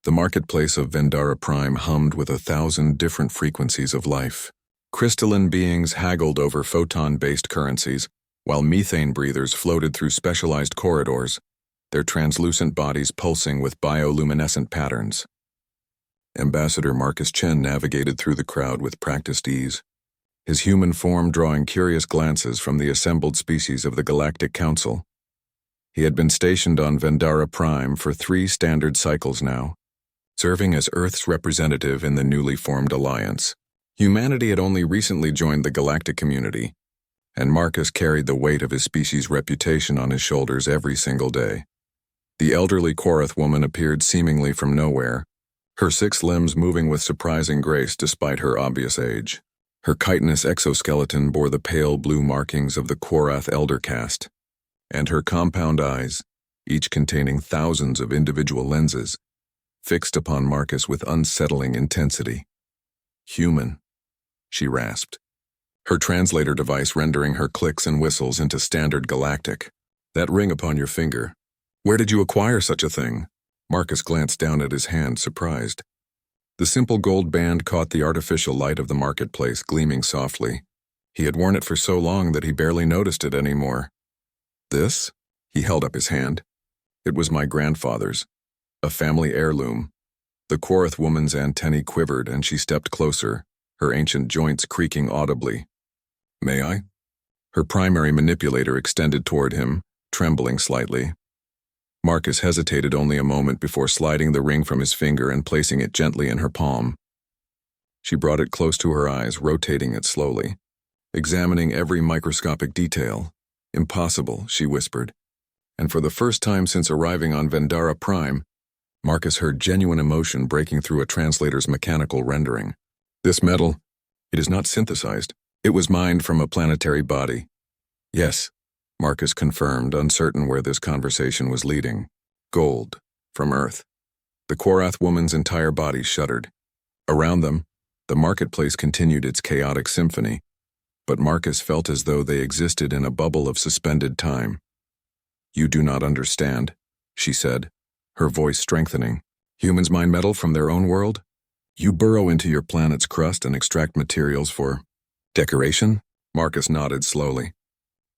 The marketplace of Vendara Prime hummed with 1,000 different frequencies of life. Crystalline beings haggled over photon-based currencies, while methane breathers floated through specialized corridors, their translucent bodies pulsing with bioluminescent patterns. Ambassador Marcus Chen navigated through the crowd with practiced ease, his human form drawing curious glances from the assembled species of the Galactic Council. He had been stationed on Vendara Prime for 3 standard cycles now, serving as Earth's representative in the newly formed alliance. Humanity had only recently joined the galactic community, and Marcus carried the weight of his species' reputation on his shoulders every single day. The elderly Korath woman appeared seemingly from nowhere, her 6 limbs moving with surprising grace despite her obvious age. Her chitinous exoskeleton bore the pale blue markings of the Korath elder caste, and her compound eyes, each containing thousands of individual lenses, fixed upon Marcus with unsettling intensity. "Human," she rasped, her translator device rendering her clicks and whistles into standard galactic. "That ring upon your finger. Where did you acquire such a thing?" Marcus glanced down at his hand, surprised. The simple gold band caught the artificial light of the marketplace, gleaming softly. He had worn it for so long that he barely noticed it anymore. "This?" He held up his hand. "It was my grandfather's, a family heirloom." The Korath woman's antennae quivered and she stepped closer, her ancient joints creaking audibly. "May I?" Her primary manipulator extended toward him, trembling slightly. Marcus hesitated only a moment before sliding the ring from his finger and placing it gently in her palm. She brought it close to her eyes, rotating it slowly, examining every microscopic detail. "Impossible," she whispered. And for the first time since arriving on Vendara Prime, Marcus heard genuine emotion breaking through a translator's mechanical rendering. "This metal, it is not synthesized. It was mined from a planetary body." "Yes," Marcus confirmed, uncertain where this conversation was leading. "Gold, from Earth." The Korath woman's entire body shuddered. Around them, the marketplace continued its chaotic symphony, but Marcus felt as though they existed in a bubble of suspended time. "You do not understand," she said, her voice strengthening. "Humans mine metal from their own world? You burrow into your planet's crust and extract materials for decoration?" Marcus nodded slowly.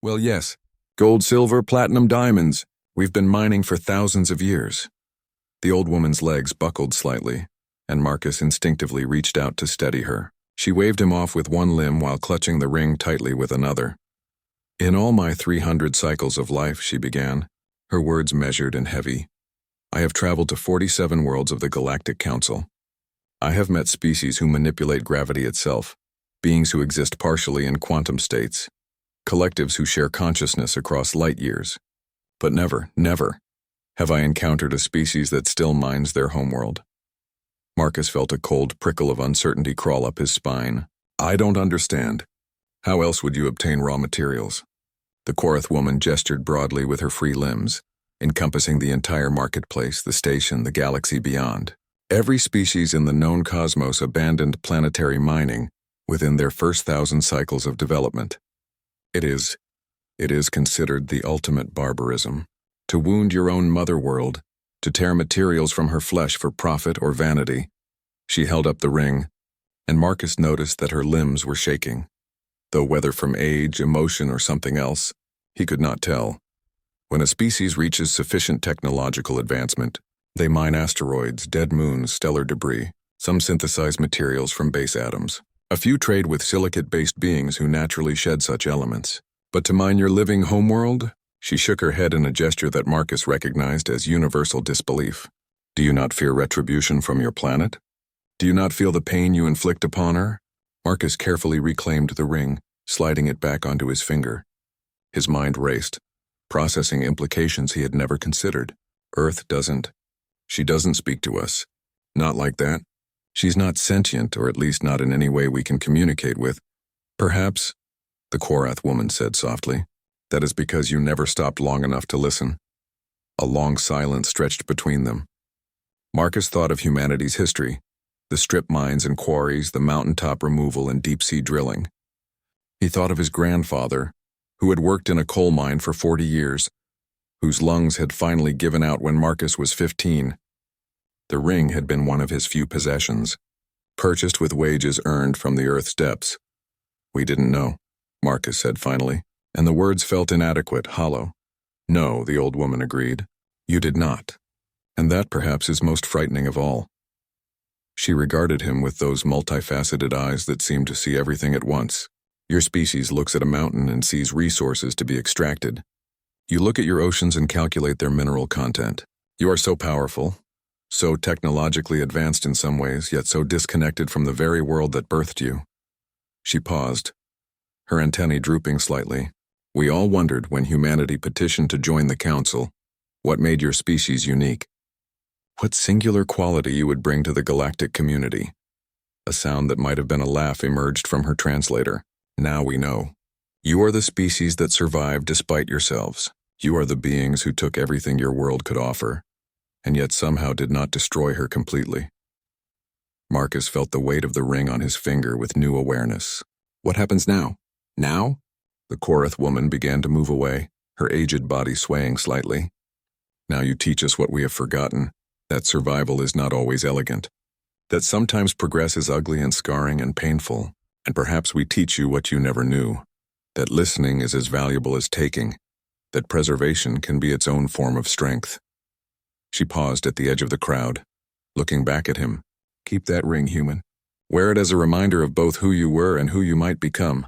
"Well, yes. Gold, silver, platinum, diamonds. We've been mining for thousands of years." The old woman's legs buckled slightly, and Marcus instinctively reached out to steady her. She waved him off with one limb while clutching the ring tightly with another. "In all my 300 cycles of life," she began, her words measured and heavy, "I have traveled to 47 worlds of the Galactic Council. I have met species who manipulate gravity itself, beings who exist partially in quantum states, collectives who share consciousness across light years. But never, never, have I encountered a species that still mines their homeworld." Marcus felt a cold prickle of uncertainty crawl up his spine. "I don't understand. How else would you obtain raw materials?" The Korath woman gestured broadly with her free limbs, encompassing the entire marketplace, the station, the galaxy beyond. Every species in the known cosmos abandoned planetary mining within their first 1,000 cycles of development. It is considered the ultimate barbarism. To wound your own mother world, to tear materials from her flesh for profit or vanity. She held up the ring, and Marcus noticed that her limbs were shaking, though whether from age, emotion, or something else, he could not tell. When a species reaches sufficient technological advancement, they mine asteroids, dead moons, stellar debris. Some synthesize materials from base atoms. A few trade with silicate-based beings who naturally shed such elements. But to mine your living homeworld? She shook her head in a gesture that Marcus recognized as universal disbelief. "Do you not fear retribution from your planet? Do you not feel the pain you inflict upon her?" Marcus carefully reclaimed the ring, sliding it back onto his finger. His mind raced, processing implications he had never considered. She doesn't speak to us. Not like that. She's not sentient, or at least not in any way we can communicate with. Perhaps, the Korath woman said softly, that is because you never stopped long enough to listen. A long silence stretched between them. Marcus thought of humanity's history, the strip mines and quarries, the mountaintop removal and deep-sea drilling. He thought of his grandfather, who had worked in a coal mine for 40 years, whose lungs had finally given out when Marcus was 15. The ring had been one of his few possessions, purchased with wages earned from the Earth's depths. "We didn't know," Marcus said finally, and the words felt inadequate, hollow. "No," the old woman agreed. "You did not. And that perhaps is most frightening of all." She regarded him with those multifaceted eyes that seemed to see everything at once. Your species looks at a mountain and sees resources to be extracted. You look at your oceans and calculate their mineral content. You are so powerful, so technologically advanced in some ways, yet so disconnected from the very world that birthed you. She paused, her antennae drooping slightly. "We all wondered when humanity petitioned to join the Council, what made your species unique. What singular quality you would bring to the galactic community." A sound that might have been a laugh emerged from her translator. "Now we know. You are the species that survived despite yourselves. You are the beings who took everything your world could offer, and yet somehow did not destroy her completely." Marcus felt the weight of the ring on his finger with new awareness. "What happens now? Now?" The Korath woman began to move away, her aged body swaying slightly. "Now you teach us what we have forgotten, that survival is not always elegant, that sometimes progress is ugly and scarring and painful, and perhaps we teach you what you never knew, that listening is as valuable as taking, that preservation can be its own form of strength." She paused at the edge of the crowd, looking back at him. "Keep that ring, human. Wear it as a reminder of both who you were and who you might become."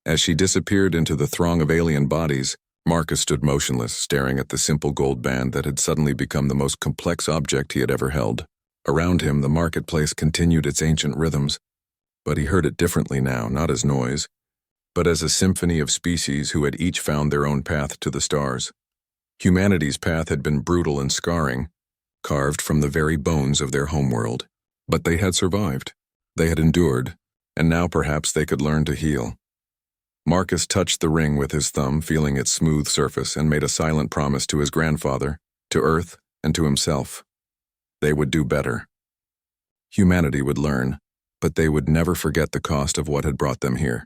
As she disappeared into the throng of alien bodies, Marcus stood motionless, staring at the simple gold band that had suddenly become the most complex object he had ever held. Around him, the marketplace continued its ancient rhythms, but he heard it differently now, not as noise, but as a symphony of species who had each found their own path to the stars. Humanity's path had been brutal and scarring, carved from the very bones of their homeworld. But they had survived. They had endured, and now perhaps they could learn to heal. Marcus touched the ring with his thumb, feeling its smooth surface, and made a silent promise to his grandfather, to Earth, and to himself. They would do better. Humanity would learn, but they would never forget the cost of what had brought them here.